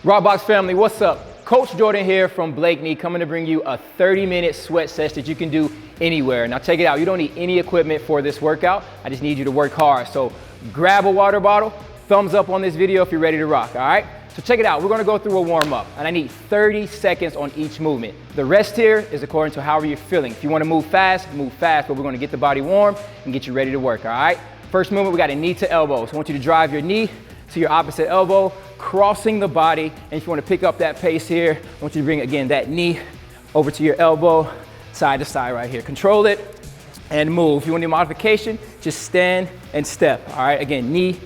Rockbox family, what's up? Coach Jordan here from Blakeney, coming to bring you a 30-minute sweat session that you can do anywhere. Now check it out, you don't need any equipment for this workout. I just need you to work hard. So grab a water bottle, thumbs up on this video if you're ready to rock, all right? So check it out, we're gonna go through a warm-up, and I need 30 seconds on each movement. The rest here is according to however you're feeling. If you wanna move fast, but we're gonna get the body warm and get you ready to work, all right? First movement, we got a knee to elbow. So I want you to drive your knee to your opposite elbow, crossing the body. And if you want to pick up that pace here, I want you to bring, again, that knee over to your elbow, side to side right here. Control it and move. If you want any modification, just stand and step. All right, again, knee,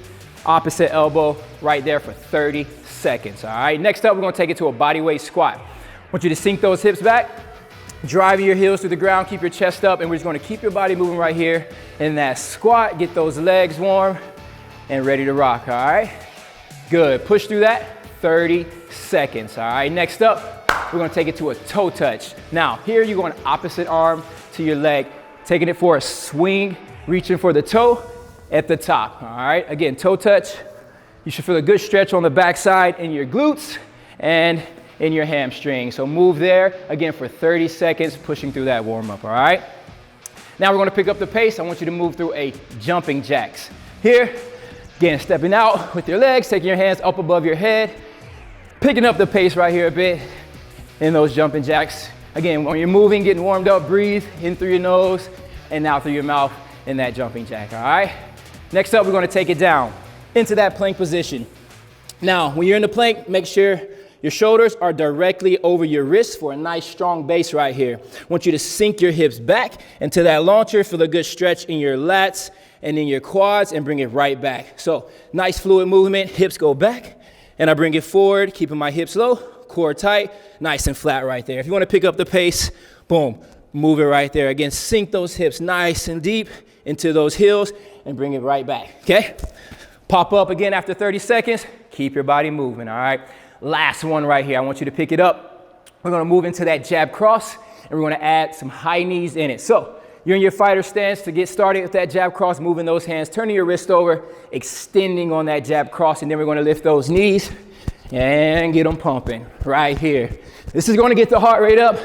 opposite elbow, right there for 30 seconds. All right, next up, we're going to take it to a body weight squat. I want you to sink those hips back, driving your heels through the ground, keep your chest up, and we're just going to keep your body moving right here in that squat. Get those legs warm and ready to rock, all right? Good, push through that, 30 seconds, all right? Next up, we're gonna take it to a toe touch. Now, here you're going opposite arm to your leg, taking it for a swing, reaching for the toe at the top, all right? Again, toe touch. You should feel a good stretch on the backside in your glutes and in your hamstring. So move there, again, for 30 seconds, pushing through that warm-up, all right? Now we're gonna pick up the pace. I want you to move through a jumping jacks. Here, again, stepping out with your legs, taking your hands up above your head, picking up the pace right here a bit in those jumping jacks. Again, when you're moving, getting warmed up, breathe in through your nose and out through your mouth in that jumping jack, all right? Next up, we're gonna take it down into that plank position. Now, when you're in the plank, make sure your shoulders are directly over your wrists for a nice strong base right here. I want you to sink your hips back into that launcher, feel a good stretch in your lats and in your quads, and bring it right back. So nice fluid movement, hips go back, and I bring it forward, keeping my hips low, core tight, nice and flat right there. If you wanna pick up the pace, boom, move it right there. Again, sink those hips nice and deep into those heels and bring it right back, okay? Pop up again after 30 seconds, keep your body moving, all right? Last one right here, I want you to pick it up. We're gonna move into that jab cross, and we're gonna add some high knees in it. So you're in your fighter stance to get started with that jab cross, moving those hands, turning your wrist over, extending on that jab cross, and then we're gonna lift those knees and get them pumping right here. This is gonna get the heart rate up.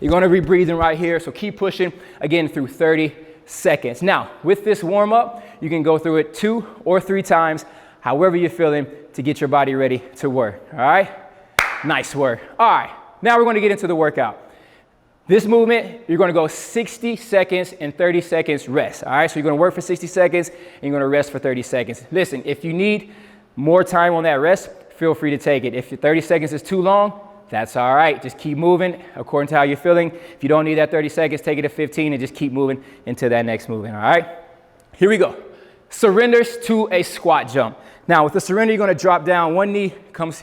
You're gonna be breathing right here, so keep pushing, again, through 30 seconds. Now, with this warm up, you can go through it 2 or 3 times, however you're feeling, to get your body ready to work, all right? Nice work. All right, now we're gonna get into the workout. This movement, you're gonna go 60 seconds and 30 seconds rest, all right? So you're gonna work for 60 seconds and you're gonna rest for 30 seconds. Listen, if you need more time on that rest, feel free to take it. If 30 seconds is too long, that's all right. Just keep moving according to how you're feeling. If you don't need that 30 seconds, take it to 15 and just keep moving into that next movement, all right? Here we go. Surrenders to a squat jump. Now with the surrender, you're gonna drop down. One knee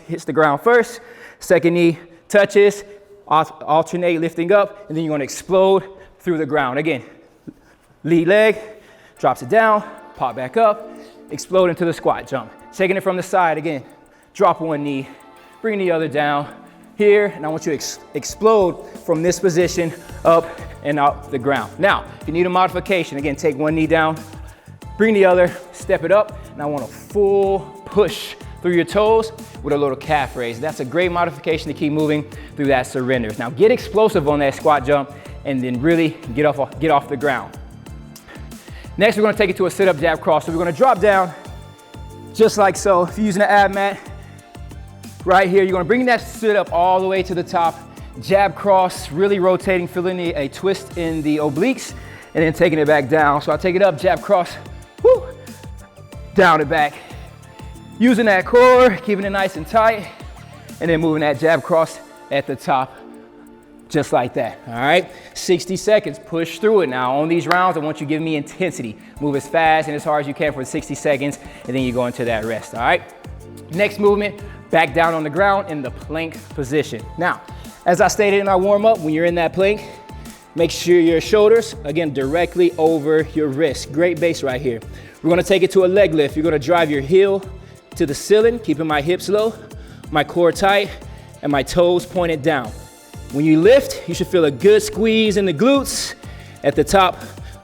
hits the ground first, second knee touches, alternate lifting up, and then you're gonna explode through the ground. Again, lead leg, drops it down, pop back up, explode into the squat jump. Taking it from the side, again, drop one knee, bring the other down here, and I want you to explode from this position up and out the ground. Now, if you need a modification, again, take one knee down, bring the other, step it up, and I want a full push through your toes with a little calf raise. That's a great modification to keep moving through that surrenders. Now get explosive on that squat jump and then really get off the ground. Next, we're gonna take it to a sit-up jab cross. So we're gonna drop down just like so. If you're using an ab mat, right here, you're gonna bring that sit-up all the way to the top, jab cross, really rotating, feeling a twist in the obliques, and then taking it back down. So I take it up, jab cross, whoo, down and back. Using that core, keeping it nice and tight, and then moving that jab cross at the top, just like that, all right? 60 seconds, push through it. Now on these rounds, I want you to give me intensity. Move as fast and as hard as you can for 60 seconds, and then you go into that rest, all right? Next movement, back down on the ground in the plank position. Now, as I stated in our warm-up, when you're in that plank, make sure your shoulders, again, directly over your wrist. Great base right here. We're gonna take it to a leg lift. You're gonna drive your heel to the ceiling, keeping my hips low, my core tight, and my toes pointed down. When you lift, you should feel a good squeeze in the glutes at the top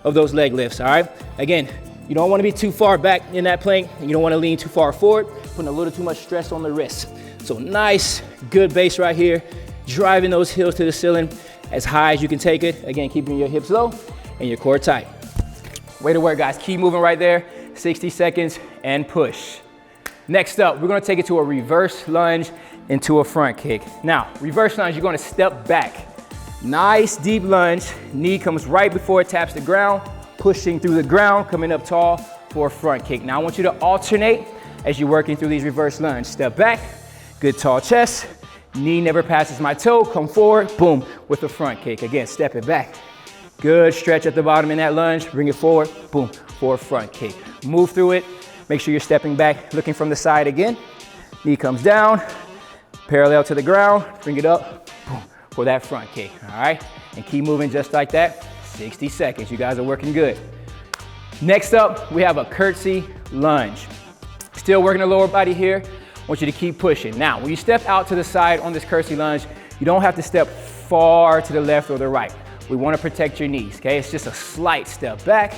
of those leg lifts, all right? Again, you don't wanna be too far back in that plank, and you don't wanna lean too far forward, putting a little too much stress on the wrist. So nice, good base right here. Driving those heels to the ceiling as high as you can take it. Again, keeping your hips low and your core tight. Way to work, guys. Keep moving right there. 60 seconds and push. Next up, we're gonna take it to a reverse lunge into a front kick. Now, reverse lunge, you're gonna step back. Nice deep lunge. Knee comes right before it taps the ground, pushing through the ground, coming up tall for a front kick. Now, I want you to alternate as you're working through these reverse lunge. Step back, good tall chest. Knee never passes my toe, come forward, boom, with the front kick. Again, step it back. Good stretch at the bottom in that lunge, bring it forward, boom, for a front kick. Move through it, make sure you're stepping back, looking from the side again. Knee comes down, parallel to the ground, bring it up, boom, for that front kick, all right? And keep moving just like that, 60 seconds. You guys are working good. Next up, we have a curtsy lunge. Still working the lower body here. I want you to keep pushing. Now, when you step out to the side on this curtsy lunge, you don't have to step far to the left or the right. We want to protect your knees, okay? It's just a slight step back,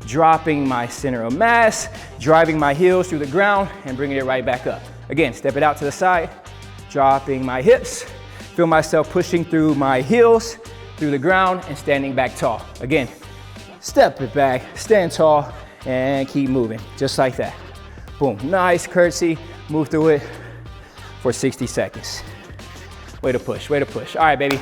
dropping my center of mass, driving my heels through the ground, and bringing it right back up. Again, step it out to the side, dropping my hips, feel myself pushing through my heels, through the ground, and standing back tall. Again, step it back, stand tall, and keep moving, just like that. Boom, nice curtsy, move through it for 60 seconds. Way to push, way to push. All right, baby.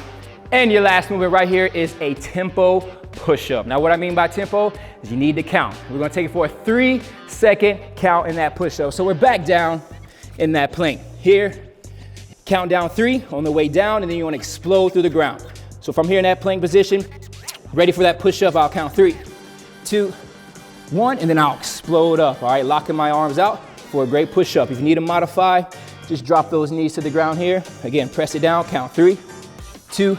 And your last movement right here is a tempo push-up. Now, what I mean by tempo is you need to count. We're gonna take it for a 3-second count in that push-up. So we're back down in that plank. Here, count down 3 on the way down, and then you wanna explode through the ground. So from here in that plank position, ready for that push-up, I'll count 3, 2, 1, and then I'll explode up, all right? Locking my arms out for a great push-up. If you need to modify, just drop those knees to the ground here. Again, press it down, count 3, 2,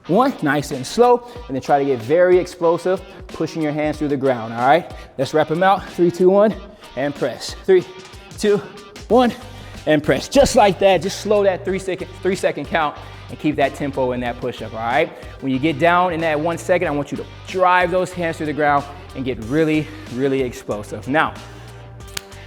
1, nice and slow, and then try to get very explosive, pushing your hands through the ground, all right? Let's wrap them out, 3, 2, 1, and press. 3, 2, 1, and press. Just like that, just slow that 3-second count and keep that tempo in that push-up, all right? When you get down in that 1 second, I want you to drive those hands through the ground and get really, really explosive. Now,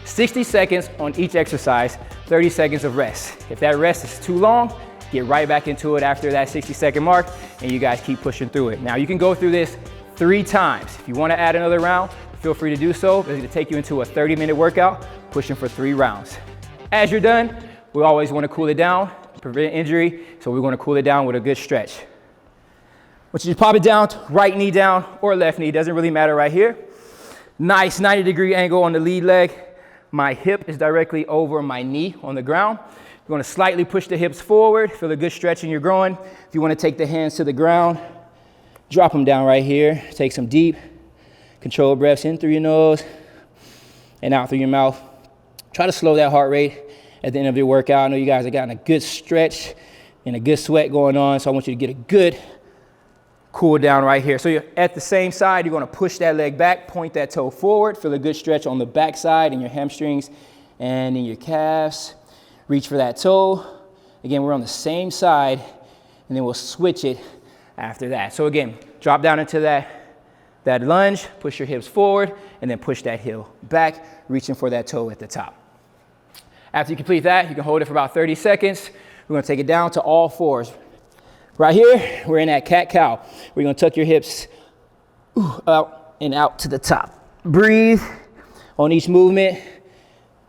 60 seconds on each exercise, 30 seconds of rest. If that rest is too long, get right back into it after that 60-second mark, and you guys keep pushing through it. Now, you can go through this 3 times. If you wanna add another round, feel free to do so. It's gonna take you into a 30-minute workout, pushing for 3 rounds. As you're done, we always wanna cool it down, prevent injury, so we're gonna cool it down with a good stretch. Once you pop it down, right knee down or left knee, doesn't really matter right here. Nice 90-degree angle on the lead leg. My hip is directly over my knee on the ground. You're gonna slightly push the hips forward, feel a good stretch in your groin. If you wanna take the hands to the ground, drop them down right here. Take some deep, controlled breaths in through your nose and out through your mouth. Try to slow that heart rate at the end of your workout. I know you guys have gotten a good stretch and a good sweat going on, so I want you to get a good cool down right here. So you're at the same side, you're gonna push that leg back, point that toe forward, feel a good stretch on the back side in your hamstrings and in your calves. Reach for that toe. Again, we're on the same side, and then we'll switch it after that. So again, drop down into that lunge, push your hips forward, and then push that heel back, reaching for that toe at the top. After you complete that, you can hold it for about 30 seconds. We're gonna take it down to all fours. Right here, we're in that cat-cow. We're gonna tuck your hips out and out to the top. Breathe on each movement.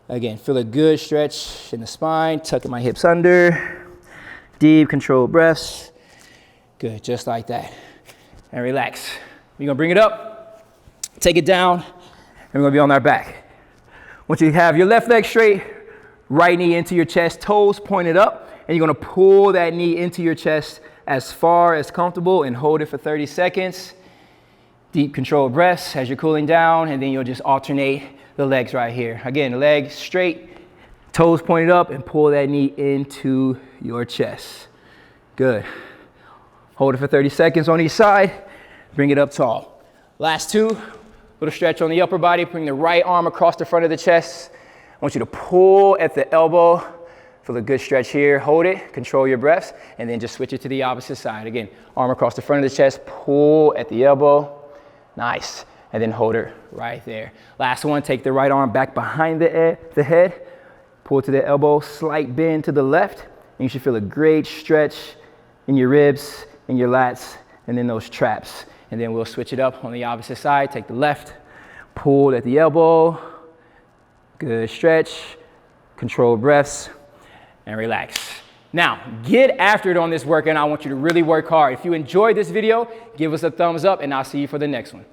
Again, feel a good stretch in the spine, tucking my hips under. Deep, controlled breaths. Good, just like that. And relax. We're gonna bring it up, take it down, and we're gonna be on our back. I want you to have your left leg straight, right knee into your chest, toes pointed up, and you're gonna pull that knee into your chest as far as comfortable and hold it for 30 seconds. Deep controlled breaths as you're cooling down, and then you'll just alternate the legs right here. Again, the legs straight, toes pointed up, and pull that knee into your chest. Good. Hold it for 30 seconds on each side, bring it up tall. Last 2, little stretch on the upper body, bring the right arm across the front of the chest. I want you to pull at the elbow. Feel a good stretch here, hold it, control your breaths, and then just switch it to the opposite side. Again, arm across the front of the chest, pull at the elbow, nice, and then hold it right there. Last one, take the right arm back behind the head, Pull to the elbow, slight bend to the left, and you should feel a great stretch in your ribs, in your lats, and then those traps. And then we'll switch it up on the opposite side. Take the left, pull at the elbow, good stretch, control breaths, and relax. Now, get after it on this workout. I want you to really work hard. If you enjoyed this video, give us a thumbs up, and I'll see you for the next one.